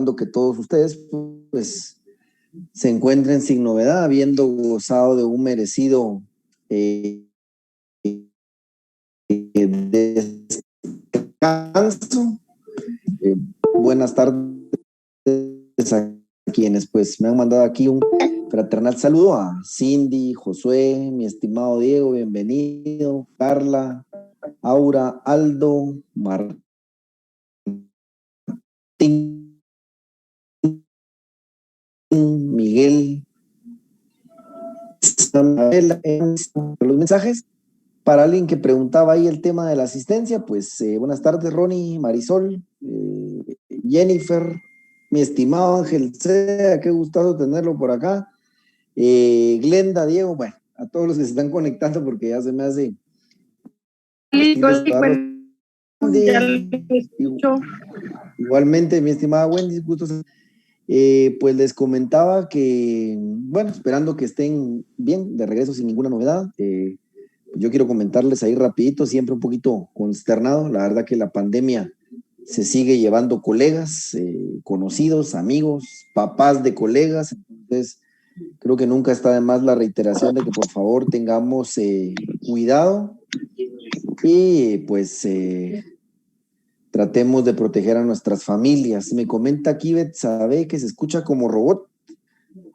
esperando que todos ustedes pues se encuentren sin novedad, habiendo gozado de un merecido descanso. Buenas tardes a quienes pues me han mandado aquí un fraternal saludo: a Cindy, Josué, mi estimado Diego, bienvenido, Carla, Aura, Aldo, Martín, Miguel, los mensajes. Para alguien que preguntaba ahí el tema de la asistencia, pues buenas tardes, Ronnie, Marisol, Jennifer, mi estimado Ángel Sea, qué gustazo tenerlo por acá. Glenda, Diego, bueno, a todos los que se están conectando porque ya se me hace... Igualmente, mi estimada Wendy, gustos. Pues les comentaba que, bueno, esperando que estén bien, de regreso sin ninguna novedad. Yo quiero comentarles ahí rapidito, siempre un poquito consternado. La verdad que la pandemia se sigue llevando colegas, conocidos, amigos, papás de colegas. Entonces, creo que nunca está de más la reiteración de que por favor tengamos cuidado y pues tratemos de proteger a nuestras familias. Me comenta aquí Betsabe que se escucha como robot.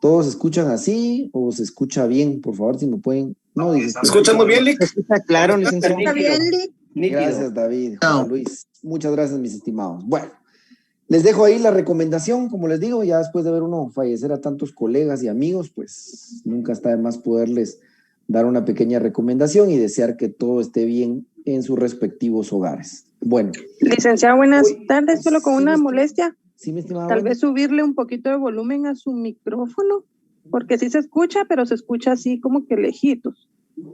¿Todos se escuchan así o se escucha bien? Por favor, si me pueden... No, dice... ¿Se escucha muy bien, Lick? Se escucha claro, licenciado. Está bien, Lick. Gracias, David. José Luis. Muchas gracias, mis estimados. Bueno, les dejo ahí la recomendación. Como les digo, ya después de ver uno fallecer a tantos colegas y amigos, pues nunca está de más poderles dar una pequeña recomendación y desear que todo esté bien en sus respectivos hogares. Bueno. Licenciado, buenas tardes. Solo con una molestia. Sí, mi estimada. Tal vez subirle un poquito de volumen a su micrófono, porque sí se escucha, pero se escucha así como que lejitos.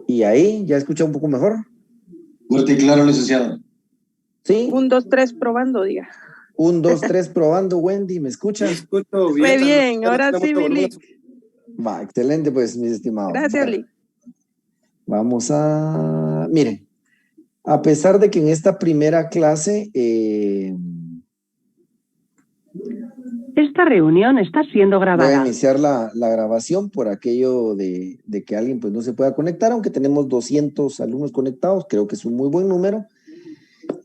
¿Y ahí ya escucha un poco mejor? Fuerte y claro, licenciado. Sí. 1, 2, 3, probando, diga. 1, 2, 3, probando, Wendy, ¿me escuchas? Sí, escucho bien. Muy bien, ahora sí, mi Lick. Va, excelente, pues, mis estimados. Gracias, bueno, Lick. Vamos a... Miren, a pesar de que en esta primera clase... Esta reunión está siendo grabada. Voy a iniciar la grabación por aquello de que alguien pues no se pueda conectar, aunque tenemos 200 alumnos conectados, creo que es un muy buen número.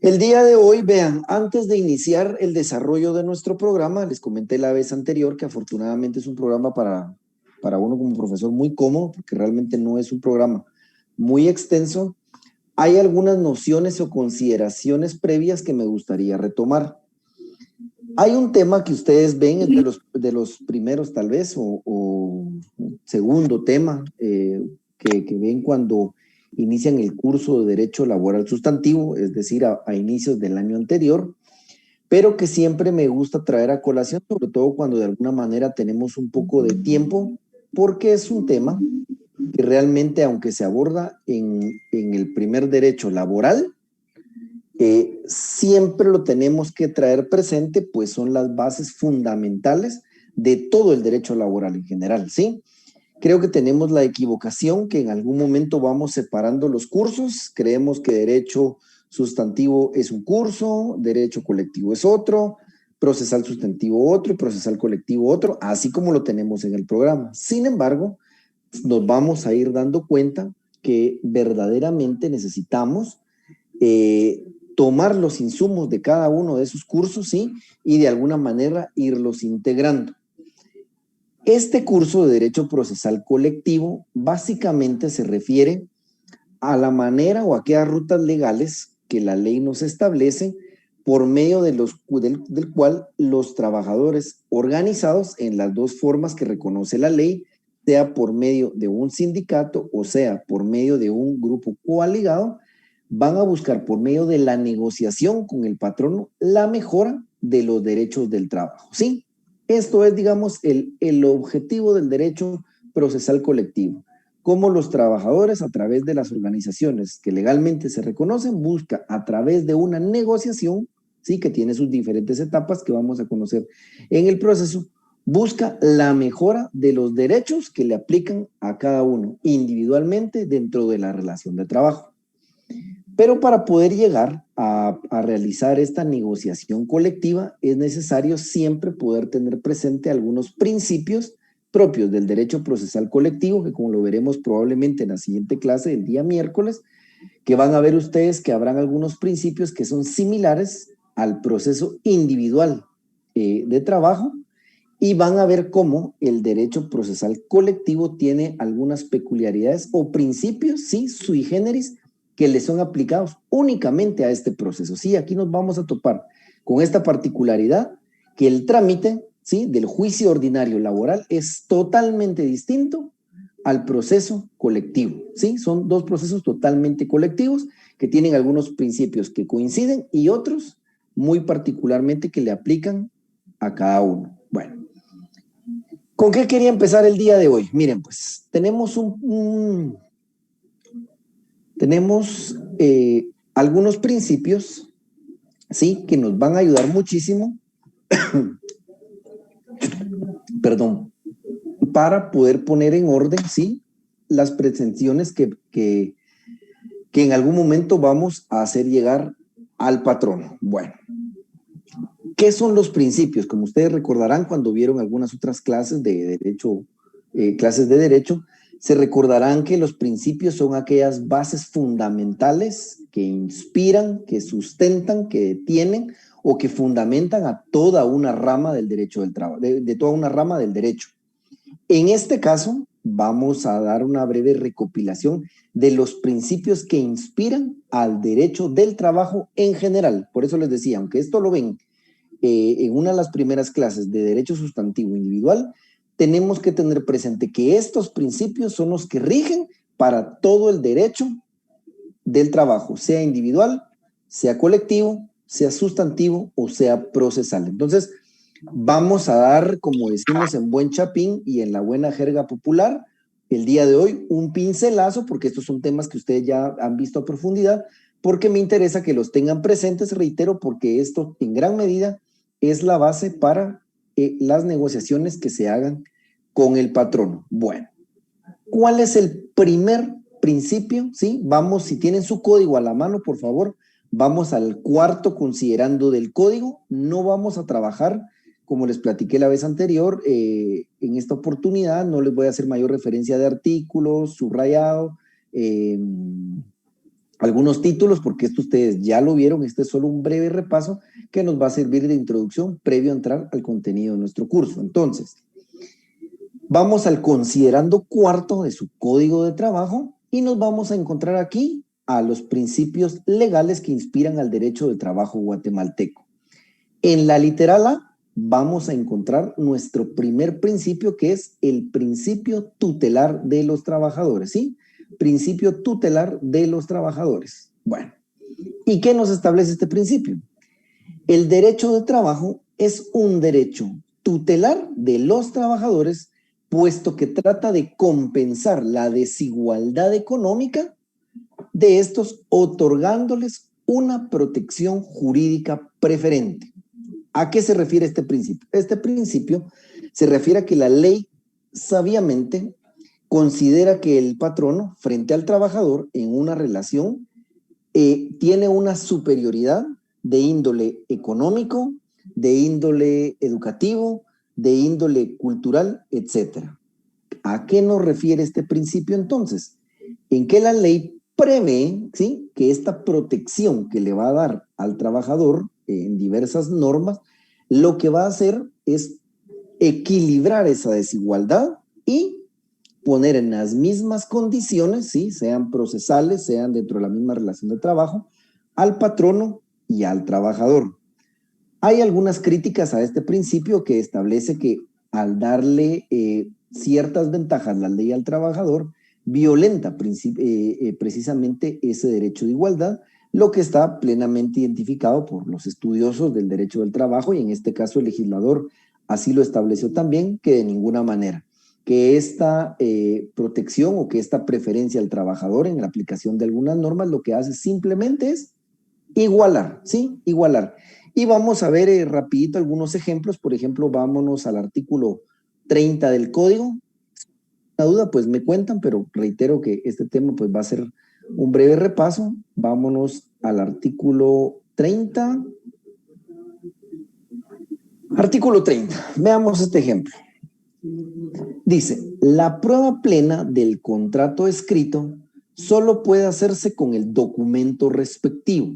El día de hoy, vean, antes de iniciar el desarrollo de nuestro programa, les comenté la vez anterior que afortunadamente es un programa para uno como profesor muy cómodo, porque realmente no es un programa muy extenso. Hay algunas nociones o consideraciones previas que me gustaría retomar. Hay un tema que ustedes ven, es de los primeros tal vez, o segundo tema que ven cuando inician el curso de Derecho Laboral Sustantivo, es decir, a inicios del año anterior, pero que siempre me gusta traer a colación, sobre todo cuando de alguna manera tenemos un poco de tiempo, porque es un tema que realmente, aunque se aborda en el primer derecho laboral, siempre lo tenemos que traer presente, pues son las bases fundamentales de todo el derecho laboral en general, ¿sí? Creo que tenemos la equivocación que en algún momento vamos separando los cursos, creemos que derecho sustantivo es un curso, derecho colectivo es otro, procesal sustantivo otro y procesal colectivo otro, así como lo tenemos en el programa. Sin embargo, nos vamos a ir dando cuenta que verdaderamente necesitamos tomar los insumos de cada uno de esos cursos, ¿sí? Y de alguna manera irlos integrando. Este curso de Derecho Procesal Colectivo básicamente se refiere a la manera o a aquellas rutas legales que la ley nos establece por medio de del cual los trabajadores organizados en las dos formas que reconoce la ley, sea por medio de un sindicato o sea por medio de un grupo coaligado, van a buscar por medio de la negociación con el patrono la mejora de los derechos del trabajo, ¿sí? Esto es, digamos, el objetivo del derecho procesal colectivo. Cómo los trabajadores, a través de las organizaciones que legalmente se reconocen, buscan a través de una negociación, ¿sí? Que tiene sus diferentes etapas que vamos a conocer en el proceso, busca la mejora de los derechos que le aplican a cada uno individualmente dentro de la relación de trabajo. Pero para poder llegar a realizar esta negociación colectiva es necesario siempre poder tener presente algunos principios propios del derecho procesal colectivo, que como lo veremos probablemente en la siguiente clase del día miércoles, que van a ver ustedes que habrán algunos principios que son similares al proceso individual de trabajo, y van a ver cómo el derecho procesal colectivo tiene algunas peculiaridades o principios, sí, sui generis, que le son aplicados únicamente a este proceso. Sí, aquí nos vamos a topar con esta particularidad, que el trámite, sí, del juicio ordinario laboral es totalmente distinto al proceso colectivo, ¿sí? Son dos procesos totalmente colectivos que tienen algunos principios que coinciden y otros muy particularmente que le aplican a cada uno. Bueno, ¿con qué quería empezar el día de hoy? Miren, pues, tenemos algunos principios, ¿sí? Que nos van a ayudar muchísimo, perdón, para poder poner en orden, ¿sí? Las pretensiones que en algún momento vamos a hacer llegar al patrono. Bueno, ¿qué son los principios? Como ustedes recordarán cuando vieron algunas otras clases de derecho, se recordarán que los principios son aquellas bases fundamentales que inspiran, que sustentan, que detienen o que fundamentan a toda una rama del derecho del trabajo, de toda una rama del derecho. En este caso, vamos a dar una breve recopilación de los principios que inspiran al derecho del trabajo en general. Por eso les decía, aunque esto lo ven en una de las primeras clases de derecho sustantivo individual, tenemos que tener presente que estos principios son los que rigen para todo el derecho del trabajo, sea individual, sea colectivo, sea sustantivo o sea procesal. Entonces, vamos a dar, como decimos en buen chapín y en la buena jerga popular, el día de hoy un pincelazo, porque estos son temas que ustedes ya han visto a profundidad, porque me interesa que los tengan presentes, reitero, porque esto en gran medida es la base para las negociaciones que se hagan con el patrono. Bueno, ¿cuál es el primer principio? ¿Sí? Vamos, si tienen su código a la mano, por favor, vamos al cuarto considerando del código. No vamos a trabajar, como les platiqué la vez anterior, en esta oportunidad no les voy a hacer mayor referencia de artículos, subrayado, algunos títulos, porque esto ustedes ya lo vieron. Este es solo un breve repaso que nos va a servir de introducción previo a entrar al contenido de nuestro curso. Entonces, vamos al considerando cuarto de su código de trabajo y nos vamos a encontrar aquí a los principios legales que inspiran al derecho de trabajo guatemalteco. En la literal A vamos a encontrar nuestro primer principio, que es el principio tutelar de los trabajadores, ¿sí? Principio tutelar de los trabajadores. Bueno, ¿y qué nos establece este principio? El derecho de trabajo es un derecho tutelar de los trabajadores, puesto que trata de compensar la desigualdad económica de estos, otorgándoles una protección jurídica preferente. ¿A qué se refiere este principio? Este principio se refiere a que la ley sabiamente considera que el patrono frente al trabajador en una relación tiene una superioridad de índole económico, de índole educativo, de índole cultural, etc. ¿A qué nos refiere este principio entonces? En que la ley prevé, ¿sí?, que esta protección que le va a dar al trabajador en diversas normas, lo que va a hacer es equilibrar esa desigualdad y poner en las mismas condiciones, ¿sí?, sean procesales, sean dentro de la misma relación de trabajo, al patrono y al trabajador. Hay algunas críticas a este principio que establece que al darle ciertas ventajas la ley al trabajador, violenta precisamente ese derecho de igualdad, lo que está plenamente identificado por los estudiosos del derecho del trabajo, y en este caso el legislador así lo estableció también, que de ninguna manera, que esta protección o que esta preferencia al trabajador en la aplicación de algunas normas lo que hace simplemente es igualar, ¿sí? Igualar. Y vamos a ver rapidito algunos ejemplos. Por ejemplo, vámonos al artículo 30 del código. Una duda, pues me cuentan, pero reitero que este tema pues va a ser Un breve repaso, vámonos al artículo 30. Artículo 30, veamos este ejemplo. Dice, la prueba plena del contrato escrito solo puede hacerse con el documento respectivo.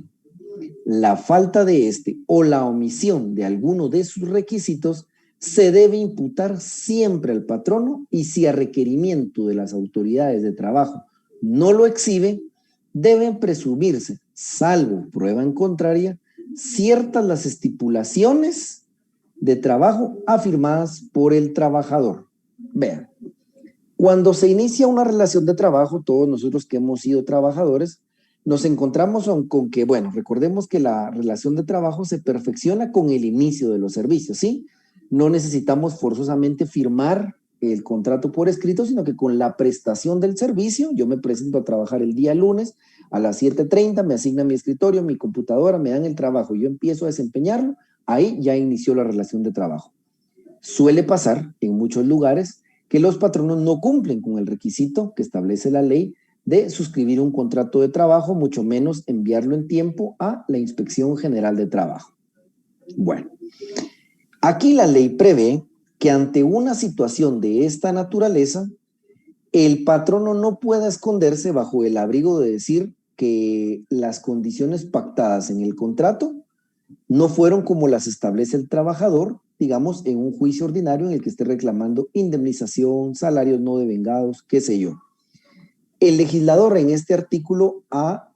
La falta de este o la omisión de alguno de sus requisitos se debe imputar siempre al patrono y si a requerimiento de las autoridades de trabajo no lo exhibe, deben presumirse, salvo prueba en contraria, ciertas las estipulaciones de trabajo afirmadas por el trabajador. Vean, cuando se inicia una relación de trabajo, todos nosotros que hemos sido trabajadores, nos encontramos con que, bueno, recordemos que la relación de trabajo se perfecciona con el inicio de los servicios, ¿sí? No necesitamos forzosamente firmar el contrato por escrito, sino que con la prestación del servicio, yo me presento a trabajar el día lunes a las 7:30, me asignan mi escritorio, mi computadora, me dan el trabajo, yo empiezo a desempeñarlo, ahí ya inició la relación de trabajo. Suele pasar en muchos lugares que los patronos no cumplen con el requisito que establece la ley de suscribir un contrato de trabajo, mucho menos enviarlo en tiempo a la Inspección General de Trabajo. Bueno, aquí la ley prevé que ante una situación de esta naturaleza, el patrono no pueda esconderse bajo el abrigo de decir que las condiciones pactadas en el contrato no fueron como las establece el trabajador, digamos, en un juicio ordinario en el que esté reclamando indemnización, salarios no devengados, qué sé yo. El legislador en este artículo ha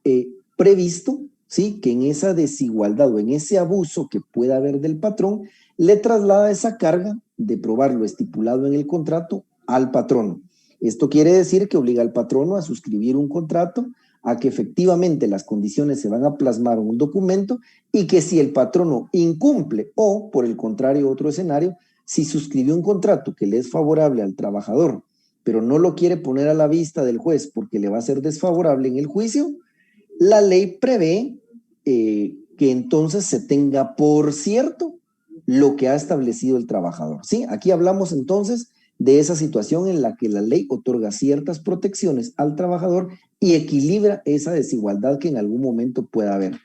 previsto, ¿sí?, que en esa desigualdad o en ese abuso que pueda haber del patrón, le traslada esa carga de probar lo estipulado en el contrato al patrono. Esto quiere decir que obliga al patrono a suscribir un contrato, a que efectivamente las condiciones se van a plasmar en un documento y que si el patrono incumple o, por el contrario, otro escenario, si suscribió un contrato que le es favorable al trabajador, pero no lo quiere poner a la vista del juez porque le va a ser desfavorable en el juicio, la ley prevé que entonces se tenga por cierto lo que ha establecido el trabajador. ¿Sí? Aquí hablamos entonces de esa situación en la que la ley otorga ciertas protecciones al trabajador y equilibra esa desigualdad que en algún momento pueda haber.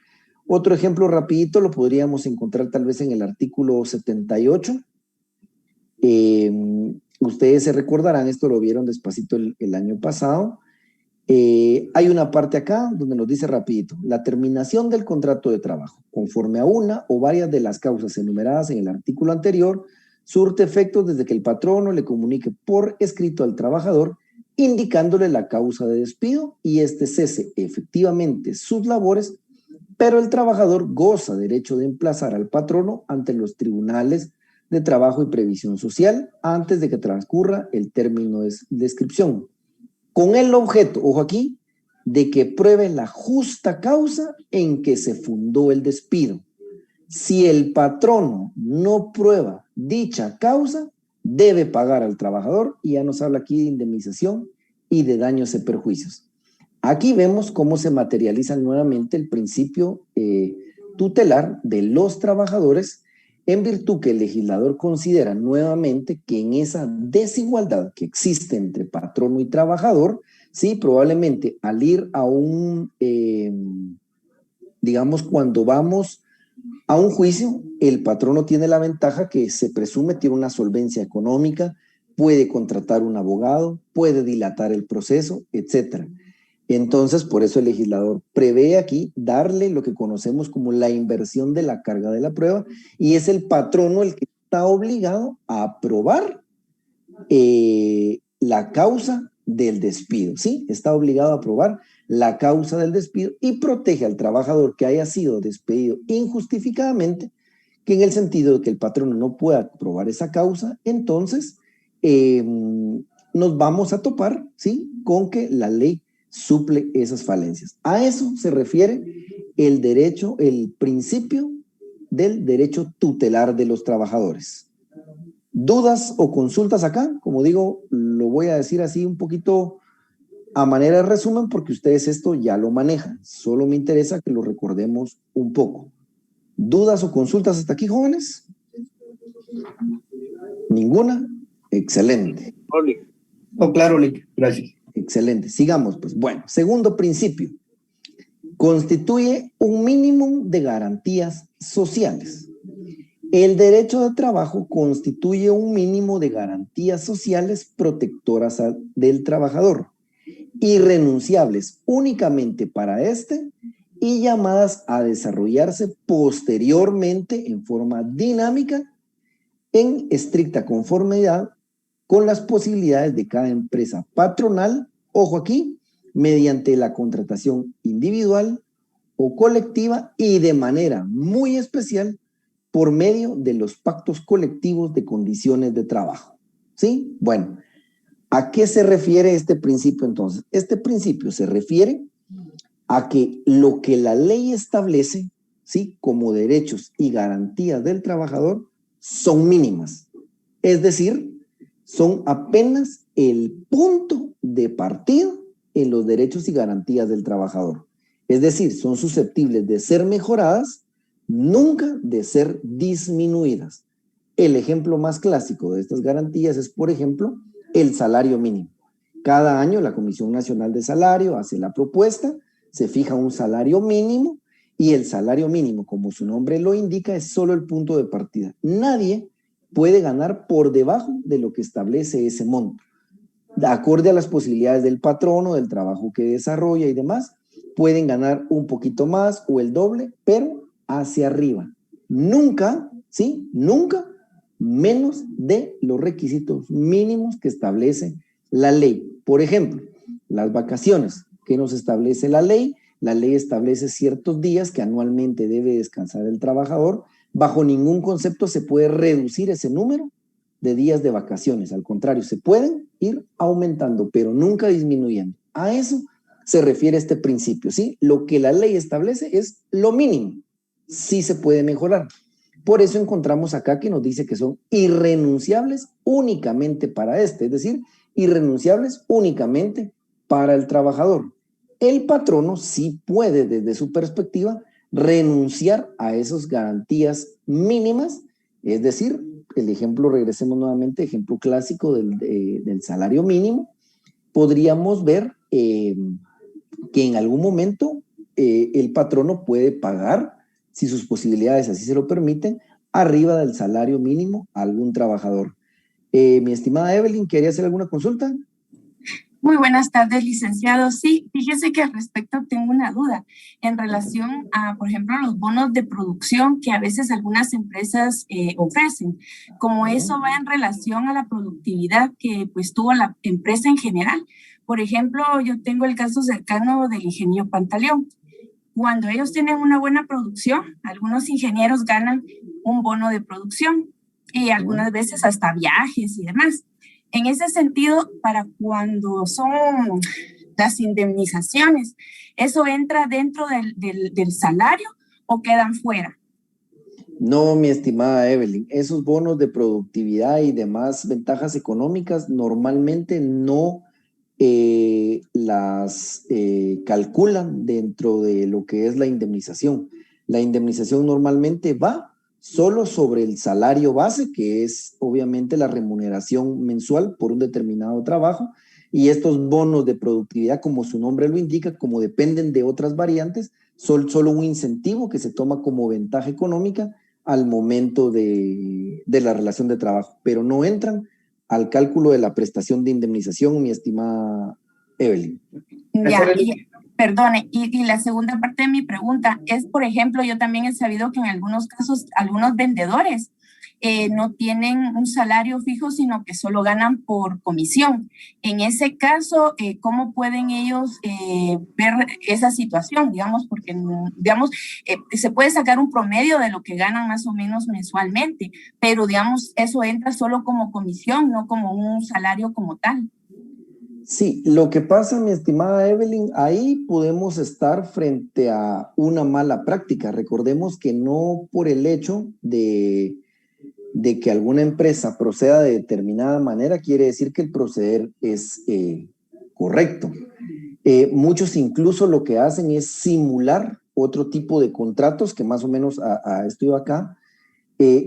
Otro ejemplo rapidito lo podríamos encontrar tal vez en el artículo 78. Ustedes se recordarán, esto lo vieron despacito el año pasado. Hay una parte acá donde nos dice rapidito, la terminación del contrato de trabajo, conforme a una o varias de las causas enumeradas en el artículo anterior, surte efectos desde que el patrono le comunique por escrito al trabajador, indicándole la causa de despido y este cese efectivamente sus labores, pero el trabajador goza derecho de emplazar al patrono ante los tribunales de trabajo y previsión social antes de que transcurra el término de inscripción, con el objeto, ojo aquí, de que pruebe la justa causa en que se fundó el despido. Si el patrono no prueba dicha causa, debe pagar al trabajador, y ya nos habla aquí de indemnización y de daños y perjuicios. Aquí vemos cómo se materializa nuevamente el principio tutelar de los trabajadores, en virtud que el legislador considera nuevamente que en esa desigualdad que existe entre patrono y trabajador, sí, probablemente al ir a un, digamos, cuando vamos a un juicio, el patrono tiene la ventaja que se presume tiene una solvencia económica, puede contratar un abogado, puede dilatar el proceso, etcétera. Entonces, por eso el legislador prevé aquí darle lo que conocemos como la inversión de la carga de la prueba, y es el patrono el que está obligado a aprobar la causa del despido, ¿sí? Está obligado a aprobar la causa del despido y protege al trabajador que haya sido despedido injustificadamente, que en el sentido de que el patrono no pueda aprobar esa causa, entonces nos vamos a topar, ¿sí?, con que la ley suple esas falencias. A eso se refiere el derecho, el principio del derecho tutelar de los trabajadores. ¿Dudas o consultas acá? Como digo, lo voy a decir así un poquito a manera de resumen porque ustedes esto ya lo manejan. Solo me interesa que lo recordemos un poco. ¿Dudas o consultas hasta aquí, jóvenes? ¿Ninguna? Excelente. Oh, claro, Lick. Gracias. Excelente, sigamos pues. Bueno, segundo principio, constituye un mínimo de garantías sociales. El derecho de trabajo constituye un mínimo de garantías sociales protectoras del trabajador, irrenunciables únicamente para este y llamadas a desarrollarse posteriormente en forma dinámica en estricta conformidad con las posibilidades de cada empresa patronal, ojo aquí, mediante la contratación individual o colectiva y de manera muy especial por medio de los pactos colectivos de condiciones de trabajo. ¿Sí? Bueno, ¿a qué se refiere este principio entonces? Este principio se refiere a que lo que la ley establece, ¿sí?, como derechos y garantías del trabajador son mínimas. Es decir, son apenas el punto de partida en los derechos y garantías del trabajador. Es decir, son susceptibles de ser mejoradas, nunca de ser disminuidas. El ejemplo más clásico de estas garantías es, por ejemplo, el salario mínimo. Cada año la Comisión Nacional de Salario hace la propuesta, se fija un salario mínimo y el salario mínimo, como su nombre lo indica, es solo el punto de partida. Nadie puede ganar por debajo de lo que establece ese monto. De acorde a las posibilidades del patrono, del trabajo que desarrolla y demás, pueden ganar un poquito más o el doble, pero hacia arriba. Nunca, ¿sí? Nunca menos de los requisitos mínimos que establece la ley. Por ejemplo, las vacaciones que nos establece la ley establece ciertos días que anualmente debe descansar el trabajador. Bajo ningún concepto se puede reducir ese número de días de vacaciones. Al contrario, se pueden ir aumentando, pero nunca disminuyendo. A eso se refiere este principio, ¿sí? Lo que la ley establece es lo mínimo. Sí se puede mejorar. Por eso encontramos acá que nos dice que son irrenunciables únicamente para este, es decir, irrenunciables únicamente para el trabajador. El patrono sí puede, desde su perspectiva, renunciar a esas garantías mínimas, es decir, el ejemplo, regresemos nuevamente, ejemplo clásico del salario mínimo, podríamos ver que en algún momento el patrono puede pagar, si sus posibilidades así se lo permiten, arriba del salario mínimo a algún trabajador. Mi estimada Evelyn, ¿quería hacer alguna consulta? Muy buenas tardes, licenciado. Sí, fíjese que al respecto tengo una duda en relación a, por ejemplo, los bonos de producción que a veces algunas empresas ofrecen. Como eso va en relación a la productividad que pues tuvo la empresa en general. Por ejemplo, yo tengo el caso cercano del ingeniero Pantaleón. Cuando ellos tienen una buena producción, algunos ingenieros ganan un bono de producción y algunas veces hasta viajes y demás. En ese sentido, para cuando son las indemnizaciones, ¿eso entra dentro del salario o quedan fuera? No, mi estimada Evelyn, esos bonos de productividad y demás ventajas económicas normalmente no las calculan dentro de lo que es la indemnización. La indemnización normalmente va solo sobre el salario base, que es obviamente la remuneración mensual por un determinado trabajo, y estos bonos de productividad, como su nombre lo indica, como dependen de otras variantes, son solo un incentivo que se toma como ventaja económica al momento de la relación de trabajo, pero no entran al cálculo de la prestación de indemnización, mi estimada Evelyn. Ya, perdone, y la segunda parte de mi pregunta es, por ejemplo, yo también he sabido que en algunos casos, algunos vendedores no tienen un salario fijo, sino que solo ganan por comisión. En ese caso, ¿cómo pueden ellos ver esa situación? Digamos, porque, digamos, se puede sacar un promedio de lo que ganan más o menos mensualmente, pero, digamos, eso entra solo como comisión, no como un salario como tal. Sí, lo que pasa, mi estimada Evelyn, ahí podemos estar frente a una mala práctica. Recordemos que no por el hecho de que alguna empresa proceda de determinada manera quiere decir que el proceder es correcto. Muchos incluso lo que hacen es simular otro tipo de contratos que más o menos a esto iba acá,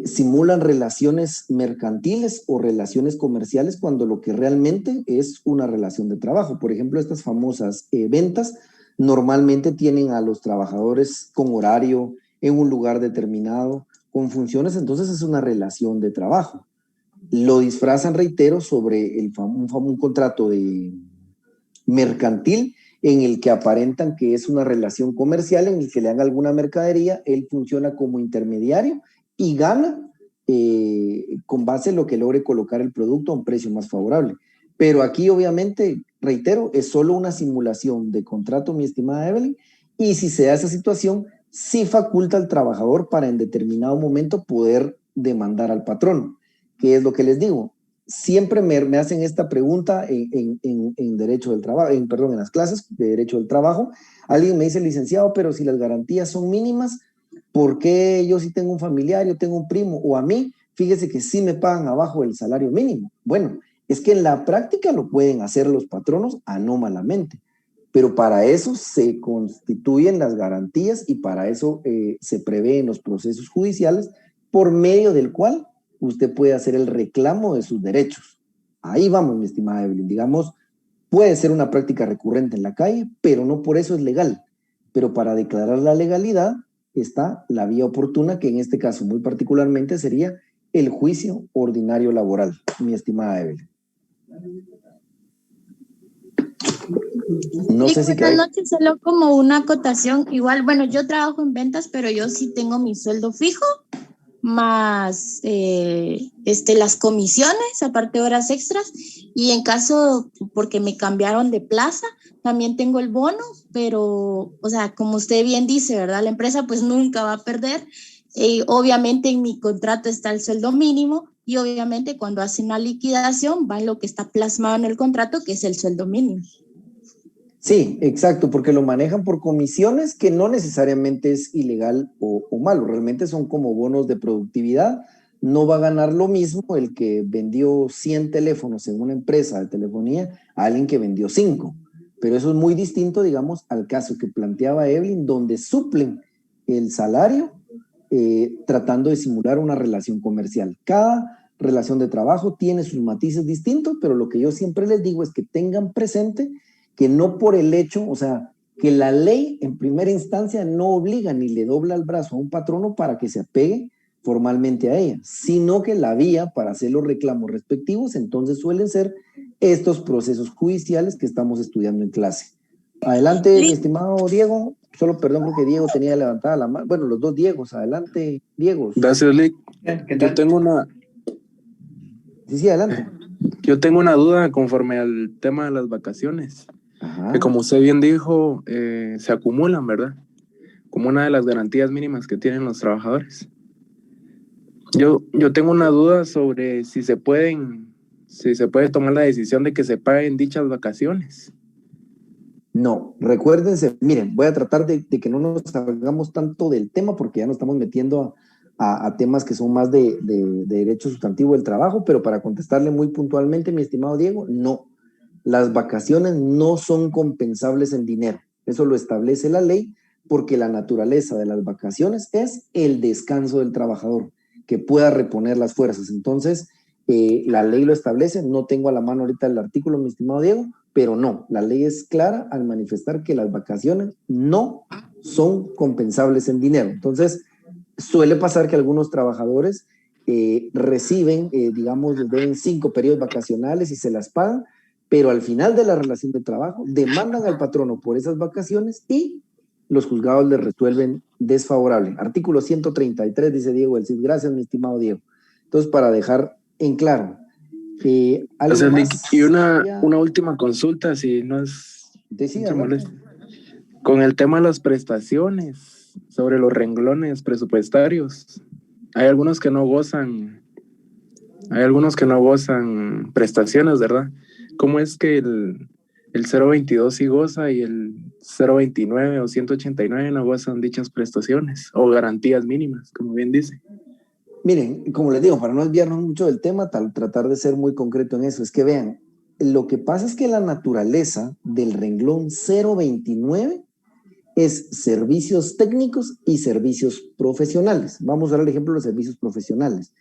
simulan relaciones mercantiles o relaciones comerciales cuando lo que realmente es una relación de trabajo. Por ejemplo, estas famosas ventas normalmente tienen a los trabajadores con horario, en un lugar determinado, con funciones, entonces es una relación de trabajo. Lo disfrazan, reitero, sobre un contrato de mercantil en el que aparentan que es una relación comercial, en el que le dan alguna mercadería, él funciona como intermediario y gana con base en lo que logre colocar el producto a un precio más favorable. Pero aquí, obviamente, reitero, es solo una simulación de contrato, mi estimada Evelyn, y si se da esa situación, sí faculta al trabajador para en determinado momento poder demandar al patrón. ¿Qué es lo que les digo? Siempre me hacen esta pregunta en derecho del trabajo, en las clases de derecho del trabajo. Alguien me dice, licenciado, pero si las garantías son mínimas, ¿por qué yo sí tengo un familiar, yo tengo un primo, o a mí, fíjese que sí me pagan abajo del salario mínimo? Bueno, es que en la práctica lo pueden hacer los patronos anómalamente, pero para eso se constituyen las garantías y para eso se prevén los procesos judiciales por medio del cual usted puede hacer el reclamo de sus derechos. Ahí vamos, mi estimada Evelyn. Digamos, puede ser una práctica recurrente en la calle, pero no por eso es legal. Pero para declarar la legalidad está la vía oportuna, que en este caso muy particularmente sería el juicio ordinario laboral, mi estimada Evelyn. No sé si buenas noches, solo como una acotación. Igual, bueno, yo trabajo en ventas, pero yo sí tengo mi sueldo fijo, más las comisiones, aparte horas extras, y en caso, porque me cambiaron de plaza, también tengo el bono, pero, o sea, como usted bien dice, ¿verdad? La empresa pues nunca va a perder. Obviamente en mi contrato está el sueldo mínimo y obviamente cuando hacen una liquidación va en lo que está plasmado en el contrato, que es el sueldo mínimo. Sí, exacto, porque lo manejan por comisiones, que no necesariamente es ilegal o malo, realmente son como bonos de productividad. No va a ganar lo mismo el que vendió 100 teléfonos en una empresa de telefonía a alguien que vendió 5. Pero eso es muy distinto, digamos, al caso que planteaba Evelyn, donde suplen el salario tratando de simular una relación comercial. Cada relación de trabajo tiene sus matices distintos, pero lo que yo siempre les digo es que tengan presente que no por el hecho, o sea, que la ley en primera instancia no obliga ni le dobla el brazo a un patrono para que se apegue formalmente a ella, sino que la vía para hacer los reclamos respectivos entonces suelen ser estos procesos judiciales que estamos estudiando en clase. Adelante, mi estimado Diego. Solo perdón porque Diego tenía levantada la mano. Bueno, los dos Diegos. Adelante, Diego. Gracias, Lick. Yo tengo una... Sí, adelante. Yo tengo una duda conforme al tema de las vacaciones. Ajá. Que como usted bien dijo, se acumulan, ¿verdad? Como una de las garantías mínimas que tienen los trabajadores. Yo tengo una duda sobre si se puede tomar la decisión de que se paguen dichas vacaciones. No, recuérdense, miren, voy a tratar de que no nos salgamos tanto del tema porque ya nos estamos metiendo a temas que son más de derecho sustantivo del trabajo, pero para contestarle muy puntualmente, mi estimado Diego, no. Las vacaciones no son compensables en dinero. Eso lo establece la ley porque la naturaleza de las vacaciones es el descanso del trabajador, que pueda reponer las fuerzas. Entonces, la ley lo establece. No tengo a la mano ahorita el artículo, mi estimado Diego, pero no, la ley es clara al manifestar que las vacaciones no son compensables en dinero. Entonces, suele pasar que algunos trabajadores reciben, digamos, les deben 5 periodos vacacionales y se las pagan, pero al final de la relación de trabajo demandan al patrono por esas vacaciones y los juzgados les resuelven desfavorable. Artículo 133, dice Diego del Cid. Gracias, mi estimado Diego. Entonces, para dejar en claro, y una última consulta, si no es... Con el tema de las prestaciones, sobre los renglones presupuestarios, hay algunos que no gozan prestaciones, ¿verdad? ¿Cómo es que el 022 sí goza y el 029 o 189 no gozan dichas prestaciones o garantías mínimas, como bien dice? Miren, como les digo, para no desviarnos mucho del tema, tratar de ser muy concreto en eso, es que vean, lo que pasa es que la naturaleza del renglón 029 es servicios técnicos y servicios profesionales. Vamos a dar el ejemplo de los servicios profesionales.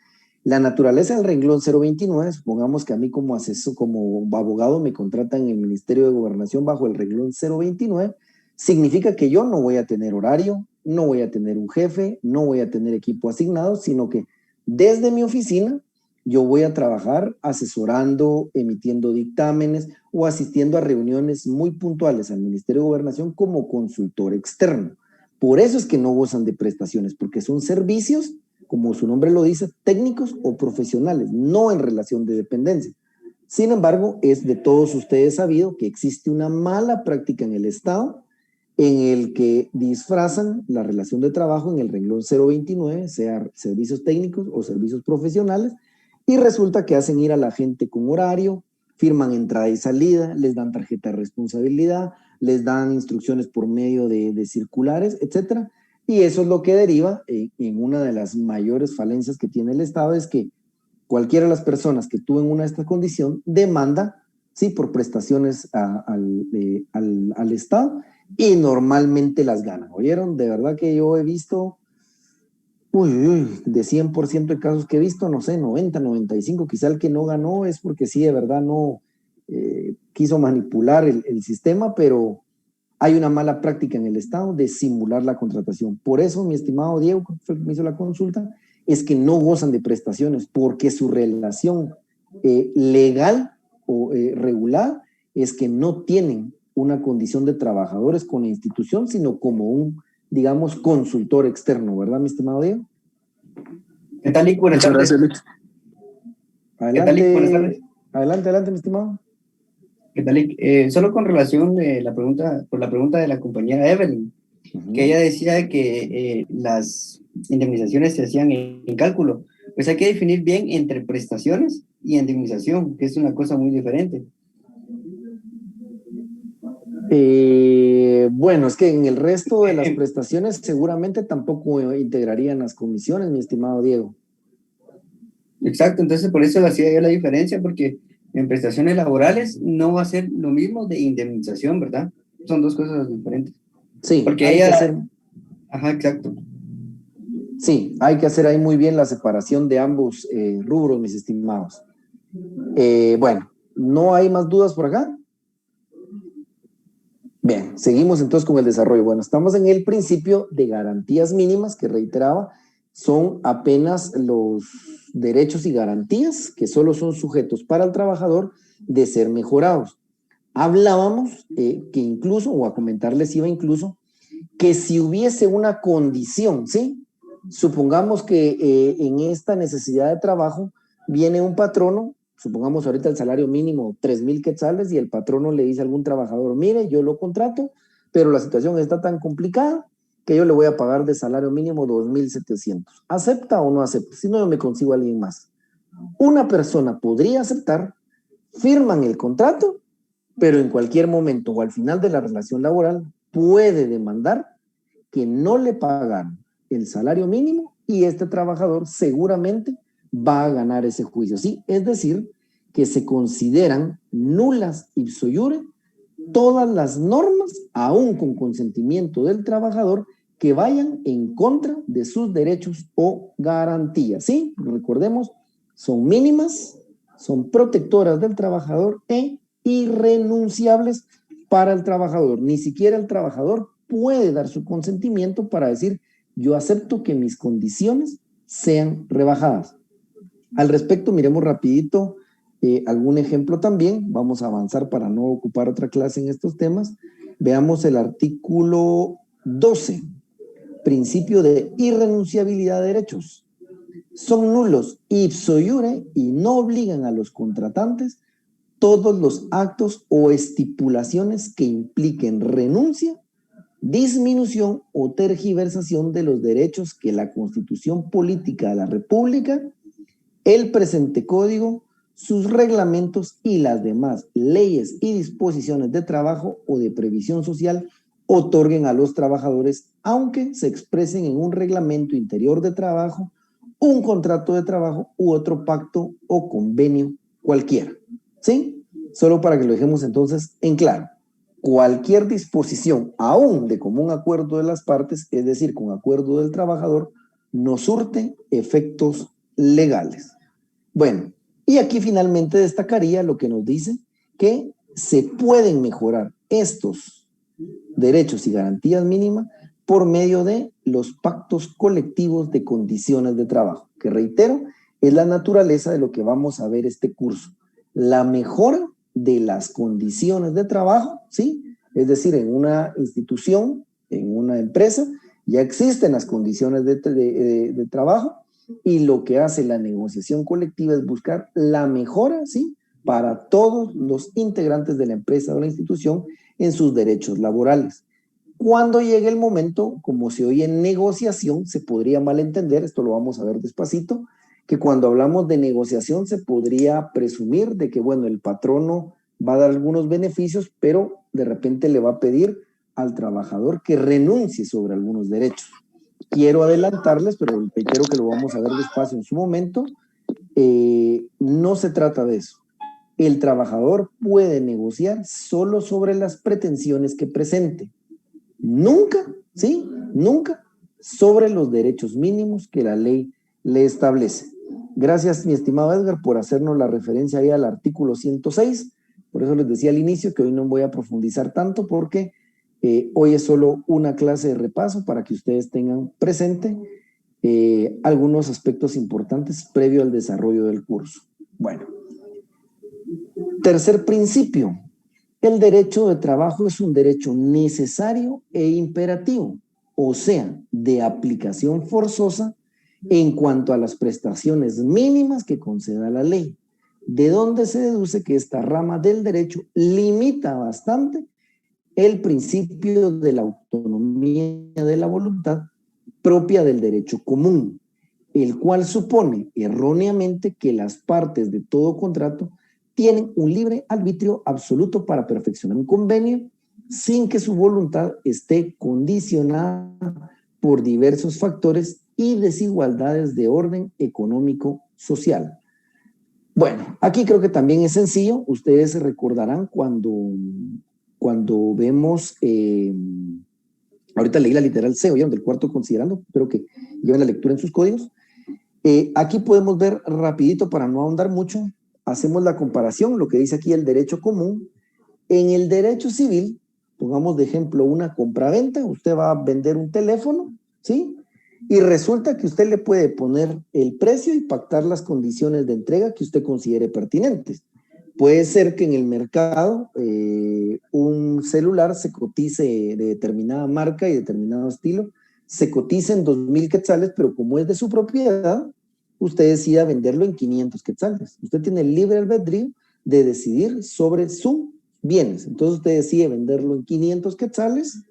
La naturaleza del renglón 029, supongamos que a mí como asesor, como abogado me contratan en el Ministerio de Gobernación bajo el renglón 029, significa que yo no voy a tener horario, no voy a tener un jefe, no voy a tener equipo asignado, sino que desde mi oficina yo voy a trabajar asesorando, emitiendo dictámenes o asistiendo a reuniones muy puntuales al Ministerio de Gobernación como consultor externo. Por eso es que no gozan de prestaciones, porque son servicios, como su nombre lo dice, técnicos o profesionales, no en relación de dependencia. Sin embargo, es de todos ustedes sabido que existe una mala práctica en el Estado en el que disfrazan la relación de trabajo en el renglón 029, sea servicios técnicos o servicios profesionales, y resulta que hacen ir a la gente con horario, firman entrada y salida, les dan tarjeta de responsabilidad, les dan instrucciones por medio de circulares, etcétera. Y eso es lo que deriva en una de las mayores falencias que tiene el Estado, es que cualquiera de las personas que tuvo en esta condición demanda, sí, por prestaciones al Estado, y normalmente las ganan. ¿Oyeron? De verdad que yo he visto, de 100% de casos que he visto, no sé, 90, 95, quizá el que no ganó es porque sí, de verdad no quiso manipular el sistema, pero hay una mala práctica en el Estado de simular la contratación. Por eso, mi estimado Diego, que fue el que me hizo la consulta, es que no gozan de prestaciones, porque su relación legal o regular es que no tienen una condición de trabajadores con la institución, sino como un, digamos, consultor externo, ¿verdad, mi estimado Diego? ¿Qué tal, Lick? Buenas tardes. Adelante, adelante, mi estimado. ¿Qué tal, Lick? Solo con relación de la pregunta de la compañera Evelyn, que ella decía que las indemnizaciones se hacían en cálculo. Pues hay que definir bien entre prestaciones y indemnización, que es una cosa muy diferente. Bueno, es que en el resto de las prestaciones seguramente tampoco integrarían las comisiones, mi estimado Diego. Exacto, entonces por eso hacía yo la diferencia, porque en prestaciones laborales no va a ser lo mismo de indemnización, ¿verdad? Son dos cosas diferentes. Sí, porque hay ella... que hacer... Ajá, exacto. Sí, hay que hacer ahí muy bien la separación de ambos rubros, mis estimados. Bueno, ¿no hay más dudas por acá? Bien, seguimos entonces con el desarrollo. Bueno, estamos en el principio de garantías mínimas, que reiteraba, son apenas los derechos y garantías que solo son sujetos para el trabajador de ser mejorados. Hablábamos que incluso, o a comentarles iba incluso, que si hubiese una condición, ¿sí? Supongamos que en esta necesidad de trabajo viene un patrono, supongamos ahorita el salario mínimo 3,000 quetzales, y el patrono le dice a algún trabajador, mire, yo lo contrato, pero la situación está tan complicada que yo le voy a pagar de salario mínimo 2,700. ¿Acepta o no acepta? Si no, yo me consigo a alguien más. Una persona podría aceptar, firman el contrato, pero en cualquier momento o al final de la relación laboral puede demandar que no le pagan el salario mínimo y este trabajador seguramente va a ganar ese juicio. Sí, es decir, que se consideran nulas ipso iure todas las normas, aún con consentimiento del trabajador, que vayan en contra de sus derechos o garantías. Sí, recordemos, son mínimas, son protectoras del trabajador e irrenunciables para el trabajador. Ni siquiera el trabajador puede dar su consentimiento para decir, yo acepto que mis condiciones sean rebajadas. Al respecto, miremos rapidito algún ejemplo también. Vamos a avanzar para no ocupar otra clase en estos temas. Veamos el artículo 12, principio de irrenunciabilidad de derechos. Son nulos ipso iure y no obligan a los contratantes todos los actos o estipulaciones que impliquen renuncia, disminución o tergiversación de los derechos que la Constitución Política de la República, el presente código, sus reglamentos y las demás leyes y disposiciones de trabajo o de previsión social otorguen a los trabajadores, aunque se expresen en un reglamento interior de trabajo, un contrato de trabajo u otro pacto o convenio cualquiera. ¿Sí? Solo para que lo dejemos entonces en claro. cualquier disposición, aún de común acuerdo de las partes, es decir, con acuerdo del trabajador, no surte efectos legales. Bueno, y aquí finalmente destacaría lo que nos dice que se pueden mejorar estos derechos y garantías mínimas por medio de los pactos colectivos de condiciones de trabajo, que reitero, es la naturaleza de lo que vamos a ver este curso. La mejora de las condiciones de trabajo, ¿sí? Es decir, en una institución, en una empresa, ya existen las condiciones de trabajo y lo que hace la negociación colectiva es buscar la mejora, ¿sí? Para todos los integrantes de la empresa o la institución en sus derechos laborales. Cuando llegue el momento, como se oye en negociación, se podría malentender, esto lo vamos a ver despacito, que cuando hablamos de negociación se podría presumir de que, bueno, el patrono va a dar algunos beneficios, pero de repente le va a pedir al trabajador que renuncie sobre algunos derechos. Quiero adelantarles, pero reitero que lo vamos a ver despacio en su momento, no se trata de eso. El trabajador puede negociar solo sobre las pretensiones que presente. Nunca, ¿sí? Nunca sobre los derechos mínimos que la ley le establece. Gracias, mi estimado Edgar, por hacernos la referencia ahí al artículo 106. Por eso les decía al inicio que hoy no voy a profundizar tanto porque hoy es solo una clase de repaso para que ustedes tengan presente algunos aspectos importantes previo al desarrollo del curso. Bueno, tercer principio. El derecho de trabajo es un derecho necesario e imperativo, o sea, de aplicación forzosa en cuanto a las prestaciones mínimas que conceda la ley, de donde se deduce que esta rama del derecho limita bastante el principio de la autonomía de la voluntad propia del derecho común, el cual supone erróneamente que las partes de todo contrato tienen un libre arbitrio absoluto para perfeccionar un convenio sin que su voluntad esté condicionada por diversos factores y desigualdades de orden económico-social. Bueno, aquí creo que también es sencillo. Ustedes se recordarán cuando vemos, ahorita leí la literal C, ¿oyeron? Del cuarto considerando, espero que lleven la lectura en sus códigos. Aquí podemos ver rapidito para no ahondar mucho. Hacemos la comparación, lo que dice aquí el derecho común. En el derecho civil, pongamos de ejemplo una compraventa, usted va a vender un teléfono, ¿sí? Y resulta que usted le puede poner el precio y pactar las condiciones de entrega que usted considere pertinentes. Puede ser que en el mercado un celular se cotice de determinada marca y determinado estilo, se cotice en 2,000 quetzales, pero como es de su propiedad, usted decida venderlo en 500 quetzales. Usted tiene el libre albedrío de decidir sobre sus bienes. Entonces usted decide venderlo en 500 quetzales,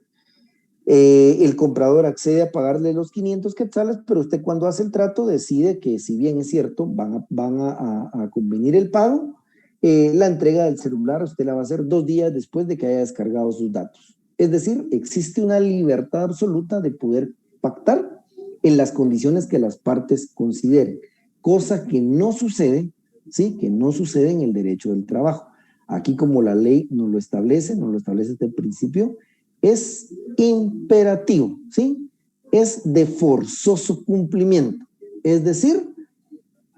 el comprador accede a pagarle los 500 quetzales, pero usted cuando hace el trato decide que, si bien es cierto, van a convenir el pago, la entrega del celular usted la va a hacer 2 días después de que haya descargado sus datos. Es decir, existe una libertad absoluta de poder pactar en las condiciones que las partes consideren, cosa que no sucede, ¿sí? Que no sucede en el derecho del trabajo. Aquí, como la ley nos lo establece desde el principio, es imperativo, ¿sí? Es de forzoso cumplimiento. Es decir,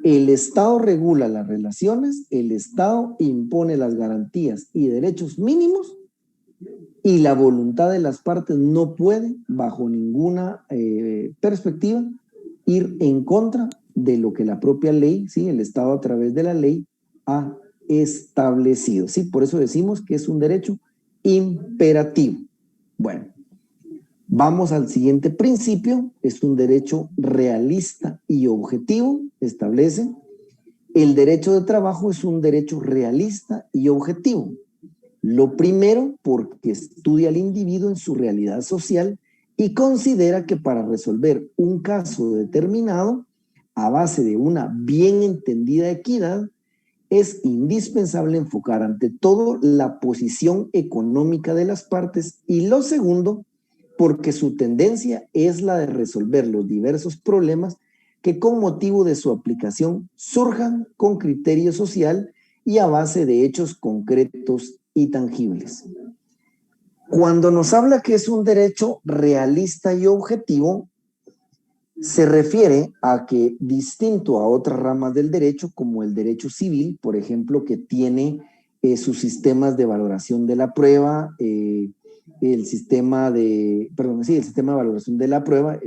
el Estado regula las relaciones, el Estado impone las garantías y derechos mínimos y la voluntad de las partes no puede, bajo ninguna perspectiva, ir en contra de lo que la propia ley, ¿sí? El Estado a través de la ley ha establecido, ¿sí? Por eso decimos que es un derecho imperativo. Bueno, vamos al siguiente principio, es un derecho realista y objetivo, establece. El derecho de trabajo es un derecho realista y objetivo. Lo primero, porque estudia al individuo en su realidad social y considera que para resolver un caso determinado, a base de una bien entendida equidad, es indispensable enfocar ante todo la posición económica de las partes, y lo segundo, porque su tendencia es la de resolver los diversos problemas que con motivo de su aplicación surjan con criterio social y a base de hechos concretos y tangibles. Cuando nos habla que es un derecho realista y objetivo, se refiere a que, distinto a otras ramas del derecho, como el derecho civil, por ejemplo, que tiene sus sistemas de valoración de la prueba, el sistema de valoración de la prueba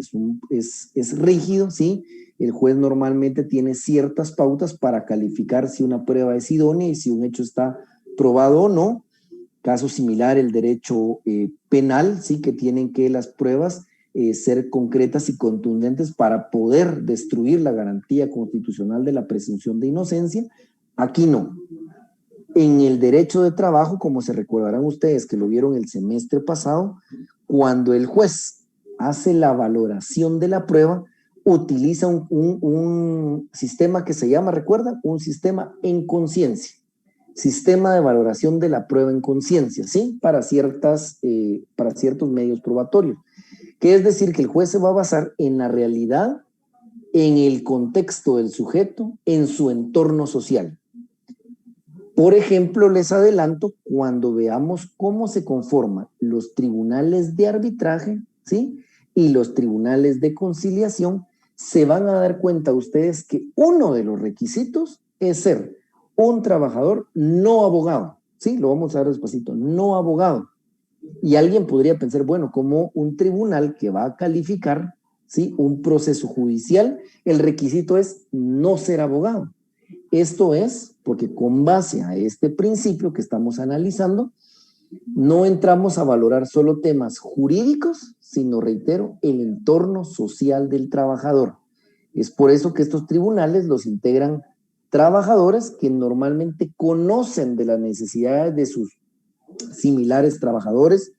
es rígido, ¿sí? El juez normalmente tiene ciertas pautas para calificar si una prueba es idónea y si un hecho está probado o no. Caso similar, el derecho penal, ¿sí? Que tienen que las pruebas ser concretas y contundentes para poder destruir la garantía constitucional de la presunción de inocencia. Aquí no. En el derecho de trabajo, como se recordarán ustedes que lo vieron el semestre pasado, cuando el juez hace la valoración de la prueba, utiliza un sistema que se llama, ¿recuerdan? Un sistema en conciencia. Sistema de valoración de la prueba en conciencia, ¿sí? Para ciertos medios probatorios. Que es decir, que el juez se va a basar en la realidad, en el contexto del sujeto, en su entorno social. Por ejemplo, les adelanto, cuando veamos cómo se conforman los tribunales de arbitraje, ¿sí? Y los tribunales de conciliación, se van a dar cuenta ustedes que uno de los requisitos es ser un trabajador no abogado, ¿sí? Lo vamos a ver despacito, no abogado. Y alguien podría pensar, bueno, como un tribunal que va a calificar, ¿sí? Un proceso judicial, el requisito es no ser abogado. Esto es porque con base a este principio que estamos analizando, no entramos a valorar solo temas jurídicos, sino, reitero, el entorno social del trabajador. Es por eso que estos tribunales los integran trabajadores que normalmente conocen de las necesidades de sus similares trabajadores,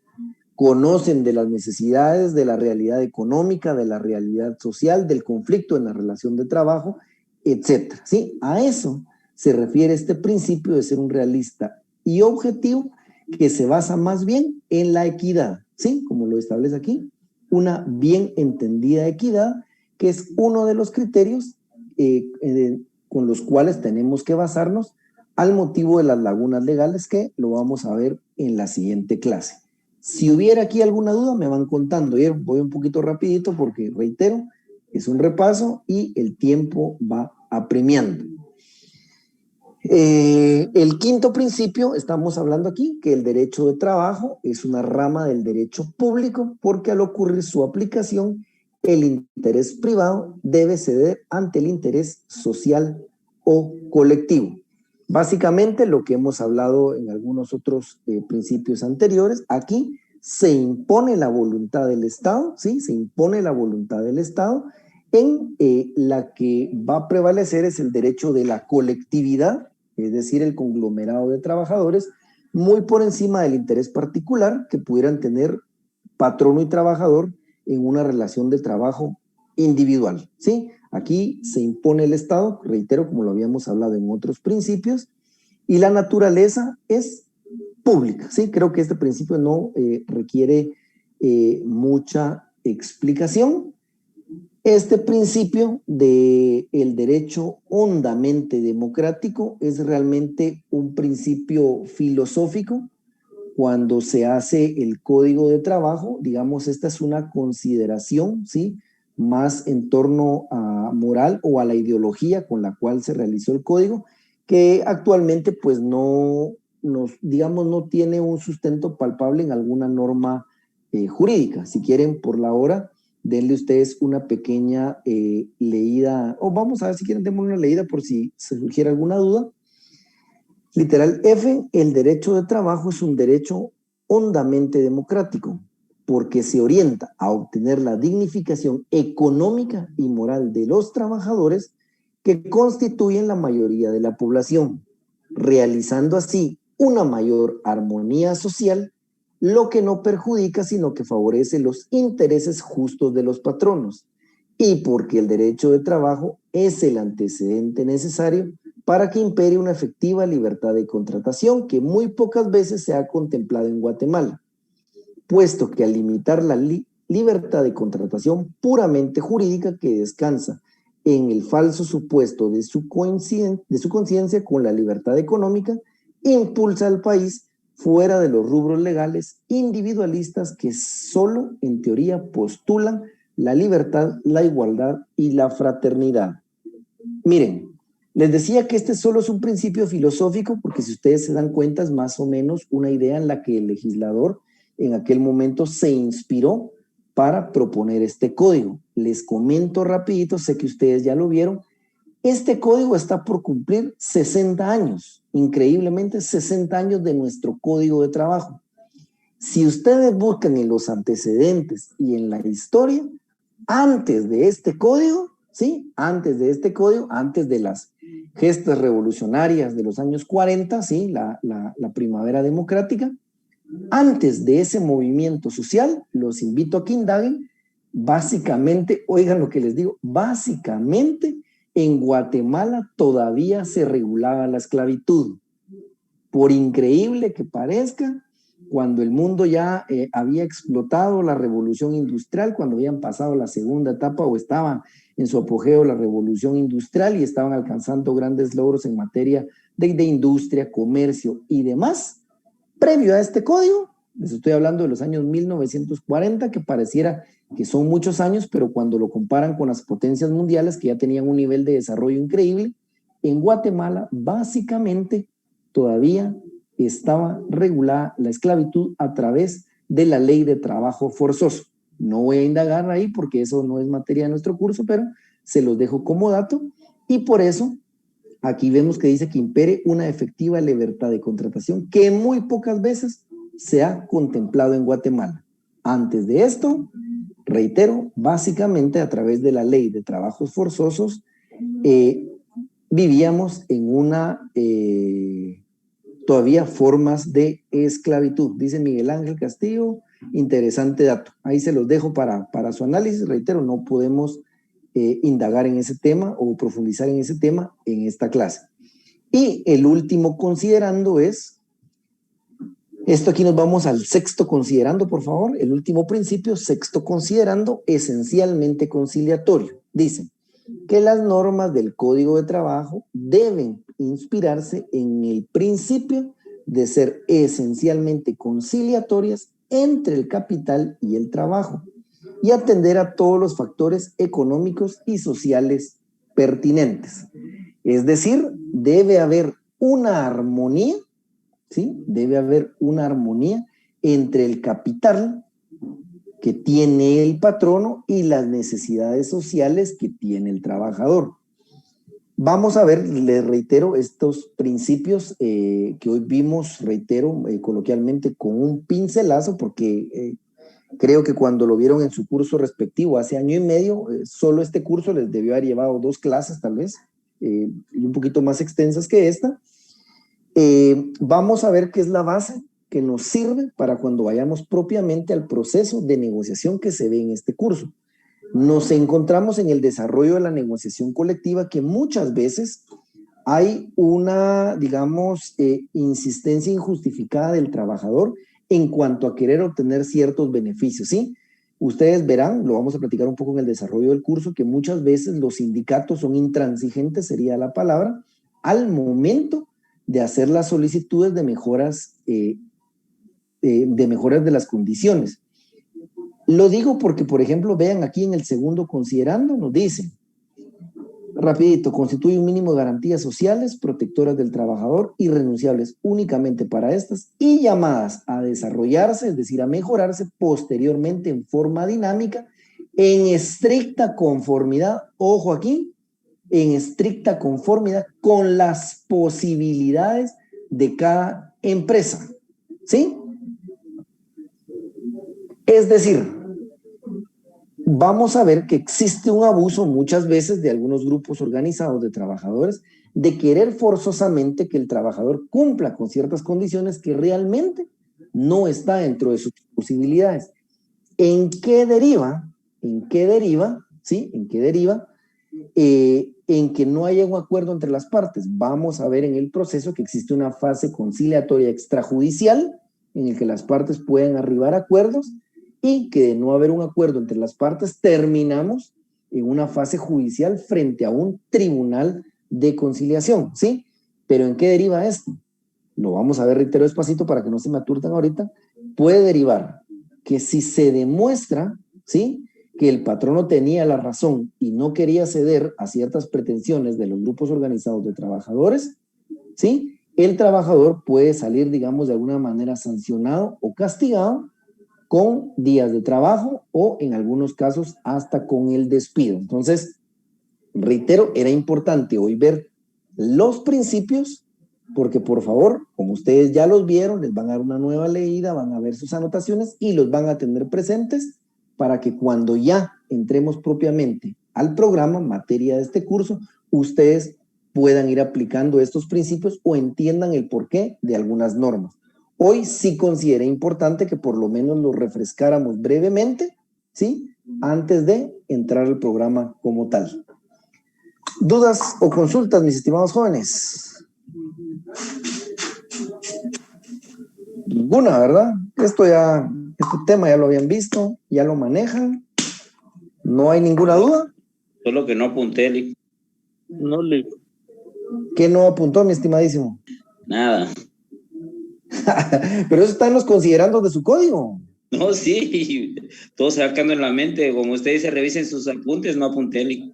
conocen de las necesidades de la realidad económica, de la realidad social, del conflicto en la relación de trabajo, etcétera. ¿Sí? A eso se refiere este principio de ser un realista y objetivo que se basa más bien en la equidad, ¿sí? Como lo establece aquí, una bien entendida equidad, que es uno de los criterios con los cuales tenemos que basarnos al motivo de las lagunas legales, que lo vamos a ver en la siguiente clase. Si hubiera aquí alguna duda, me van contando. Voy un poquito rapidito porque, reitero, es un repaso y el tiempo va apremiando. El quinto principio, estamos hablando aquí que el derecho de trabajo es una rama del derecho público porque al ocurrir su aplicación, el interés privado debe ceder ante el interés social o colectivo. Básicamente lo que hemos hablado en algunos otros principios anteriores, aquí se impone la voluntad del Estado, ¿sí? Se impone la voluntad del Estado en la que va a prevalecer es el derecho de la colectividad, es decir, el conglomerado de trabajadores, muy por encima del interés particular que pudieran tener patrono y trabajador en una relación de trabajo individual, ¿sí? Aquí se impone el Estado, reitero, como lo habíamos hablado en otros principios, y la naturaleza es pública, ¿sí? Creo que este principio no requiere mucha explicación. Este principio del derecho hondamente democrático es realmente un principio filosófico. Cuando se hace el código de trabajo, digamos, esta es una consideración, ¿sí? Más en torno a moral o a la ideología con la cual se realizó el código, que actualmente pues no tiene un sustento palpable en alguna norma jurídica. Si quieren, por la hora, denle ustedes una pequeña leída, o vamos a ver si quieren, demos una leída por si se surgiera alguna duda. Literal F, el derecho de trabajo es un derecho hondamente democrático, porque se orienta a obtener la dignificación económica y moral de los trabajadores que constituyen la mayoría de la población, realizando así una mayor armonía social, lo que no perjudica sino que favorece los intereses justos de los patronos, y porque el derecho de trabajo es el antecedente necesario para que impere una efectiva libertad de contratación que muy pocas veces se ha contemplado en Guatemala, puesto que al limitar la libertad de contratación puramente jurídica que descansa en el falso supuesto de su conciencia con la libertad económica, impulsa al país fuera de los rubros legales, individualistas que solo en teoría postulan la libertad, la igualdad y la fraternidad. Miren, les decía que este solo es un principio filosófico, porque si ustedes se dan cuenta es más o menos una idea en la que el legislador en aquel momento se inspiró para proponer este código. Les comento rapidito, sé que ustedes ya lo vieron. Este código está por cumplir 60 años, increíblemente 60 años de nuestro código de trabajo. Si ustedes buscan en los antecedentes y en la historia, antes de este código, ¿sí? Antes de este código, antes de las gestas revolucionarias de los años 40, ¿sí? La primavera democrática, antes de ese movimiento social, los invito a que indaguen, básicamente, oigan lo que les digo, básicamente en Guatemala todavía se regulaba la esclavitud. Por increíble que parezca, cuando el mundo ya había explotado la revolución industrial, cuando habían pasado la segunda etapa o estaban en su apogeo la revolución industrial y estaban alcanzando grandes logros en materia de industria, comercio y demás, previo a este código, les estoy hablando de los años 1940, que pareciera que son muchos años, pero cuando lo comparan con las potencias mundiales que ya tenían un nivel de desarrollo increíble, en Guatemala básicamente todavía estaba regulada la esclavitud a través de la ley de trabajo forzoso. No voy a indagar ahí porque eso no es materia de nuestro curso, pero se los dejo como dato y por eso aquí vemos que dice que impere una efectiva libertad de contratación que muy pocas veces se ha contemplado en Guatemala. Antes de esto, reitero, básicamente a través de la ley de trabajos forzosos vivíamos en una todavía formas de esclavitud. Dice Miguel Ángel Castillo, interesante dato. Ahí se los dejo para su análisis. Reitero, no podemos indagar en ese tema o profundizar en ese tema en esta clase. Y el último considerando es, esto aquí nos vamos al sexto considerando, por favor, el último principio, sexto considerando, esencialmente conciliatorio. Dice que las normas del Código de Trabajo deben inspirarse en el principio de ser esencialmente conciliatorias entre el capital y el trabajo y atender a todos los factores económicos y sociales pertinentes. Es decir, debe haber una armonía, ¿sí? Debe haber una armonía entre el capital que tiene el patrono y las necesidades sociales que tiene el trabajador. Vamos a ver, les reitero, estos principios que hoy vimos, reitero, coloquialmente con un pincelazo, porque creo que cuando lo vieron en su curso respectivo hace año y medio, solo este curso les debió haber llevado 2 clases tal vez, y un poquito más extensas que esta. Vamos a ver qué es la base que nos sirve para cuando vayamos propiamente al proceso de negociación que se ve en este curso. Nos encontramos en el desarrollo de la negociación colectiva que muchas veces hay una, digamos, insistencia injustificada del trabajador en cuanto a querer obtener ciertos beneficios, ¿sí? Ustedes verán, lo vamos a platicar un poco en el desarrollo del curso, que muchas veces los sindicatos son intransigentes, sería la palabra, al momento de hacer las solicitudes de mejoras de las condiciones. Lo digo porque, por ejemplo, vean aquí en el segundo considerando, nos dice, rapidito, constituye un mínimo de garantías sociales protectoras del trabajador, irrenunciables únicamente para estas y llamadas a desarrollarse, es decir, a mejorarse posteriormente en forma dinámica, en estricta conformidad, ojo aquí, en estricta conformidad con las posibilidades de cada empresa, ¿sí? Es decir, vamos a ver que existe un abuso muchas veces de algunos grupos organizados de trabajadores de querer forzosamente que el trabajador cumpla con ciertas condiciones que realmente no está dentro de sus posibilidades. ¿En qué deriva? ¿En qué deriva? ¿Sí? ¿En qué deriva? En que no haya un acuerdo entre las partes. Vamos a ver en el proceso que existe una fase conciliatoria extrajudicial en el que las partes pueden arribar a acuerdos y que de no haber un acuerdo entre las partes terminamos en una fase judicial frente a un tribunal de conciliación, ¿sí? ¿Pero en qué deriva esto? lo vamos a ver, reitero, despacito para que no se me aturtan ahorita, puede derivar que si se demuestra, ¿sí?, que el patrono tenía la razón y no quería ceder a ciertas pretensiones de los grupos organizados de trabajadores, ¿sí?, el trabajador puede salir, digamos, de alguna manera sancionado o castigado con días de trabajo o en algunos casos hasta con el despido. Entonces, reitero, era importante hoy ver los principios porque, por favor, como ustedes ya los vieron, les van a dar una nueva leída, van a ver sus anotaciones y los van a tener presentes para que cuando ya entremos propiamente al programa, materia de este curso, ustedes puedan ir aplicando estos principios o entiendan el porqué de algunas normas. Hoy sí consideré importante que por lo menos lo refrescáramos brevemente, ¿sí?, antes de entrar al programa como tal. ¿Dudas o consultas, mis estimados jóvenes? Ninguna, ¿verdad? Este tema ya lo habían visto, ya lo manejan. ¿No hay ninguna duda? Solo que no apunté, Lick. No, Lick. ¿Qué no apuntó, mi estimadísimo? Nada. Pero eso está en los considerandos de su código. No, sí. Todo se va quedando en la mente. Como usted dice, revisen sus apuntes, no apunté, Lick.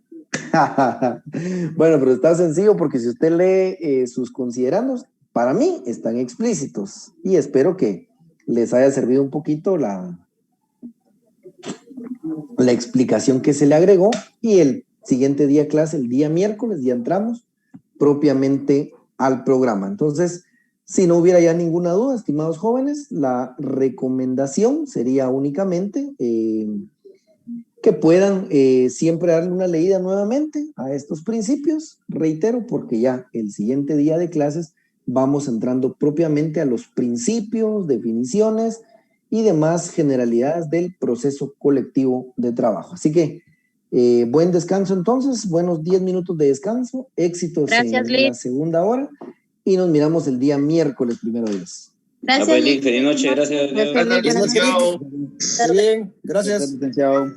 Bueno, pero está sencillo porque si usted lee sus considerandos, para mí están explícitos y espero que les haya servido un poquito la explicación que se le agregó y el siguiente día clase, el día miércoles, ya entramos propiamente al programa. Entonces, si no hubiera ya ninguna duda, estimados jóvenes, la recomendación sería únicamente que puedan siempre darle una leída nuevamente a estos principios, reitero, porque ya el siguiente día de clases vamos entrando propiamente a los principios, definiciones y demás generalidades del proceso colectivo de trabajo. Así que buen descanso entonces, buenos 10 minutos de descanso, éxitos. Gracias, en la segunda hora y nos miramos el día miércoles, primero Dios. Gracias, Lick. Feliz noche, gracias. Gracias, licenciado. Bien, gracias. Gracias, licenciado.